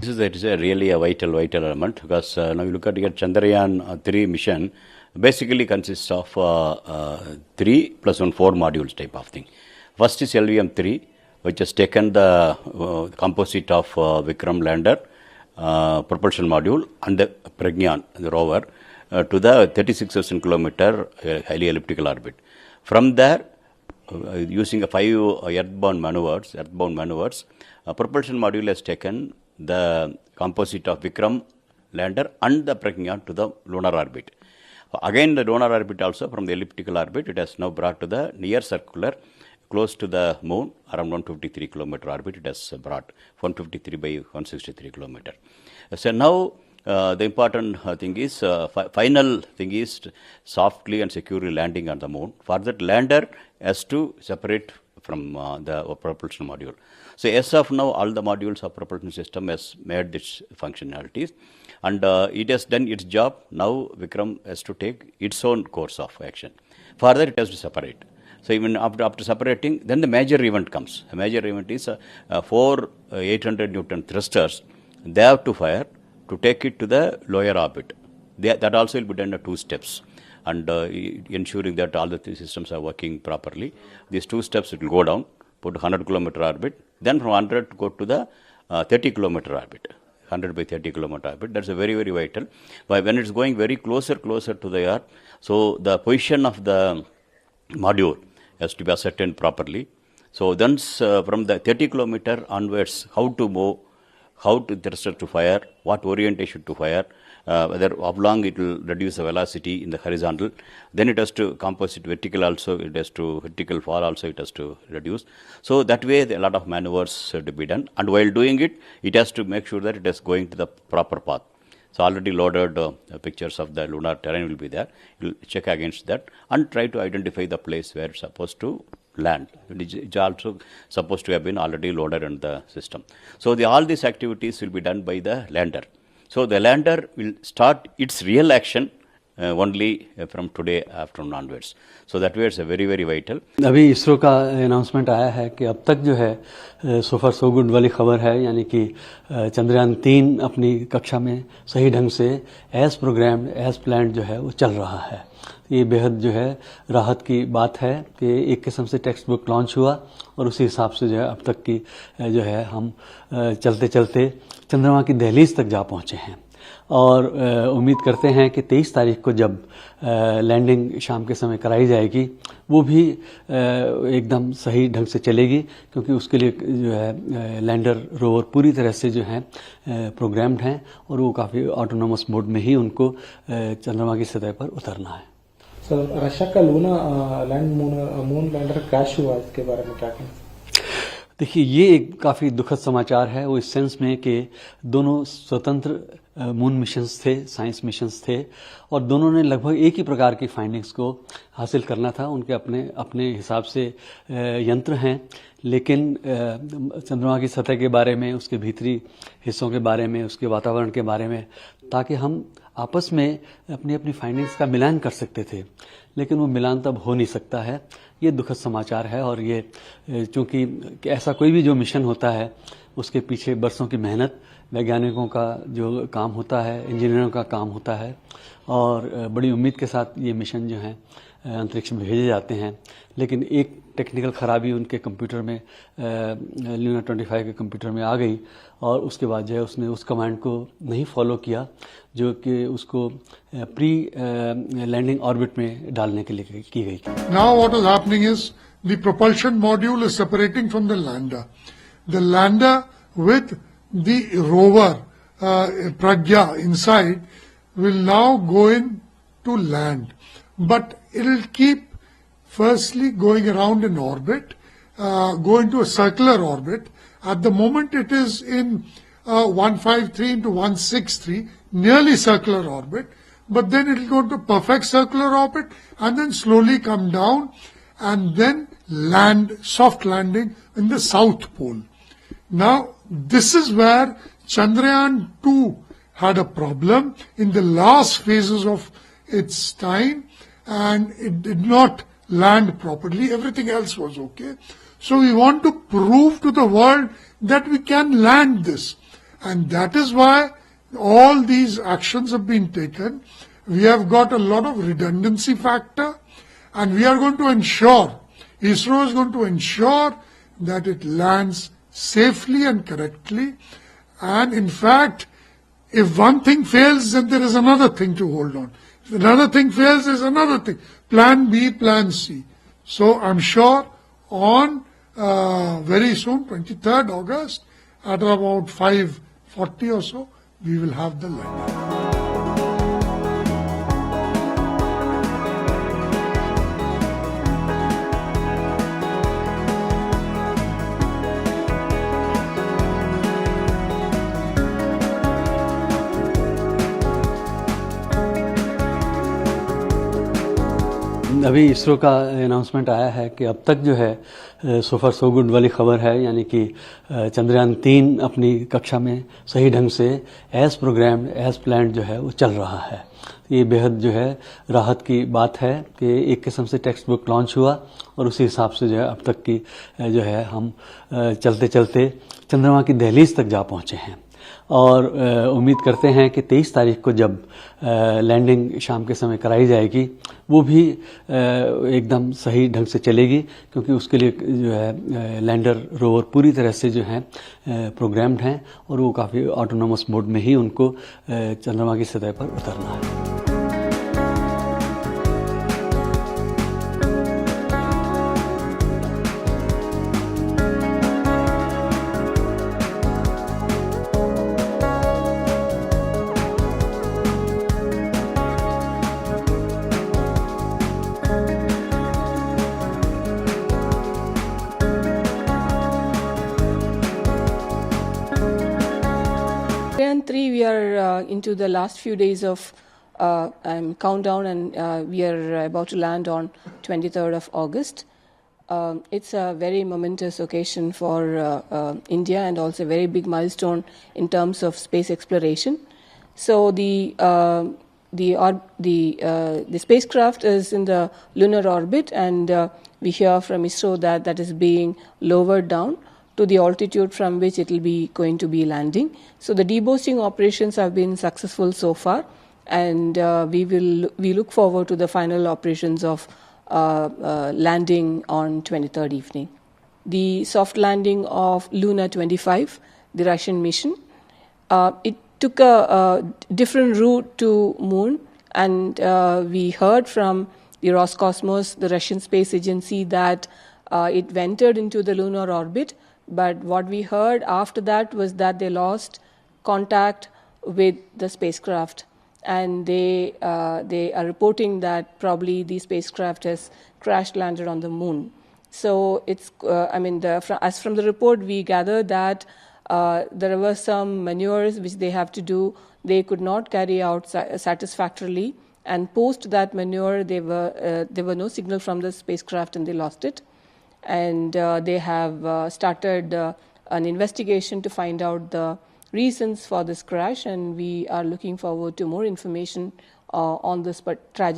It is a really a vital element because now you look at your Chandrayaan-3 mission basically consists of 3 plus 1 4 modules type of thing. First is LVM-3, which has taken the composite of Vikram lander, propulsion module and the Pragyan, the rover, to the 36,000 kilometer highly elliptical orbit. From there, using a 5 earthbound maneuvers, propulsion module has taken the composite of Vikram lander and the Pragyan to the lunar orbit. Again, the lunar orbit also from the elliptical orbit, it has now brought to the near circular, close to the moon, around 153 kilometer orbit, it has brought 153 by 163 kilometer. So now the important thing is, final thing is softly and securely landing on the moon. For that, lander has to separate from the propulsion module. So as of now, all the modules of propulsion system has made its functionalities, and it has done its job. Now Vikram has to take its own course of action. Further, it has to separate. So even after separating, then the major event comes. The major event is 4 800 Newton thrusters. They have to fire to take it to the lower orbit. That also will be done in 2 steps, and ensuring that all the 3 systems are working properly. These 2 steps, it will go down, put 100 kilometer orbit, then from 100 go to the 30 kilometer orbit, 100 by 30 kilometer orbit. That's a very vital. But when it's going very closer to the Earth, so the position of the module has to be ascertained properly. So then from the 30 kilometer onwards, how to move, how to thruster to fire, what orientation to fire, whether how long it will reduce the velocity in the horizontal. Then it has to composite vertical also, it has to vertical fall also, it has to reduce. So that way a lot of maneuvers to be done, and while doing it, it has to make sure that it is going to the proper path. So already loaded pictures of the lunar terrain will be there. You will check against that and try to identify the place where it's supposed to land. It's also supposed to have been already loaded in the system. So all these activities will be done by the lander. So the lander will start its real action only from today afternoon onwards. So that way it's a very vital. अभी इसरो का announcement आया है कि अब तक जो है सो फार so good वाली खबर है, यानी कि चंद्रयान-3 अपनी कक्षा में सही ढंग से एज प्रोग्राम्ड एज प्लान्ड जो है वो चल रहा है. ये बेहद जो है राहत की बात है कि एक किस्म से टेक्स्ट बुक लॉन्च हुआ और उसी हिसाब से जो है अब तक की जो है हम चलते चलते चंद्रमा की दहलीज तक जा पहुंचे हैं. और उम्मीद करते हैं कि 23 तारीख को जब लैंडिंग शाम के समय कराई जाएगी वो भी एकदम सही ढंग से चलेगी, क्योंकि उसके लिए जो है लैंडर रोवर पूरी तरह से जो है प्रोग्राम्ड हैं और वो काफ़ी ऑटोनोमस मोड में ही उनको चंद्रमा की सतह पर उतरना है. सर, रशिया का मून लैंडर क्रैश हुआ, इसके बारे में क्या कहें? देखिए, ये एक काफ़ी दुखद समाचार है, वो इस सेंस में कि दोनों स्वतंत्र मून मिशंस थे, साइंस मिशंस थे, और दोनों ने लगभग एक ही प्रकार की फाइंडिंग्स को हासिल करना था. उनके अपने हिसाब से यंत्र हैं, लेकिन चंद्रमा की सतह के बारे में, उसके भीतरी हिस्सों के बारे में, उसके वातावरण के बारे में, ताकि हम आपस में अपनी फाइंडिंग्स का मिलान कर सकते थे, लेकिन वो मिलान तब हो नहीं सकता है. ये दुखद समाचार है, और ये चूँकि ऐसा कोई भी जो मिशन होता है उसके पीछे बरसों की मेहनत, वैज्ञानिकों का जो काम होता है, इंजीनियरों का काम होता है, और बड़ी उम्मीद के साथ ये मिशन जो हैं अंतरिक्ष में भेजे जाते हैं. लेकिन एक टेक्निकल खराबी उनके कंप्यूटर में, लूना 25 के कंप्यूटर में आ गई, और उसके बाद जो है उसने उस कमांड को नहीं फॉलो किया जो कि उसको प्री लैंडिंग ऑर्बिट में डालने के लिए की गई थी. Now what is happening is the propulsion module is separating from the lander. The lander with the rover Pragya inside will now go in to land, but it will keep firstly going around in orbit, go into a circular orbit. At the moment it is in 153 into 163, nearly circular orbit, but then it will go into perfect circular orbit and then slowly come down and then land, soft landing in the South Pole. Now this is where Chandrayaan-2 had a problem in the last phases of its time, and it did not land properly. Everything else was okay. So we want to prove to the world that we can land this. And that is why all these actions have been taken. We have got a lot of redundancy factor, and we are going to ensure, ISRO is going to ensure that it lands safely and correctly. And in fact, if one thing fails, then there is another thing to hold on. If another thing fails, there is another thing. Plan B, Plan C. So I'm sure on very soon, 23rd August, at about 5:40 or so, we will have the landing. अभी इसरो का announcement आया है कि अब तक जो है सो फार so good वाली खबर है, यानी कि चंद्रयान-3 अपनी कक्षा में सही ढंग से एज प्रोग्राम्ड एज प्लान्ड जो है वो चल रहा है। ये बेहद जो है राहत की बात है कि एक किस्म से टेक्स्ट बुक लॉन्च हुआ और उसी हिसाब से जो है अब तक की जो है हम चलते चलते चंद्रमा की दहलीज तक जा पहुँचे हैं। और उम्मीद करते हैं कि 23 तारीख को जब लैंडिंग शाम के समय कराई जाएगी वो भी एकदम सही ढंग से चलेगी, क्योंकि उसके लिए जो है लैंडर रोवर पूरी तरह से जो है प्रोग्राम्ड हैं और वो काफ़ी ऑटोनोमस मोड में ही उनको चंद्रमा की सतह पर उतरना है। Chandrayaan-3, we are into the last few days of countdown, and we are about to land on 23rd of August. It's a very momentous occasion for India and also a very big milestone in terms of space exploration. So the spacecraft is in the lunar orbit, and we hear from ISRO that that is being lowered down to the altitude from which it will be going to be landing. So the deboosting operations have been successful so far, and we look forward to the final operations of landing on 23rd evening. The soft landing of Luna 25, the Russian mission, it took a different route to Moon, and we heard from the Roscosmos, the Russian space agency, that it ventured into the lunar orbit. But what we heard after that was that they lost contact with the spacecraft, and they are reporting that probably the spacecraft has crash landed on the Moon. So it's as from the report we gathered that there were some maneuvers which they have to do. They could not carry out satisfactorily, and post that maneuver there were no signal from the spacecraft and they lost it. And they have started an investigation to find out the reasons for this crash, and we are looking forward to more information on this tragic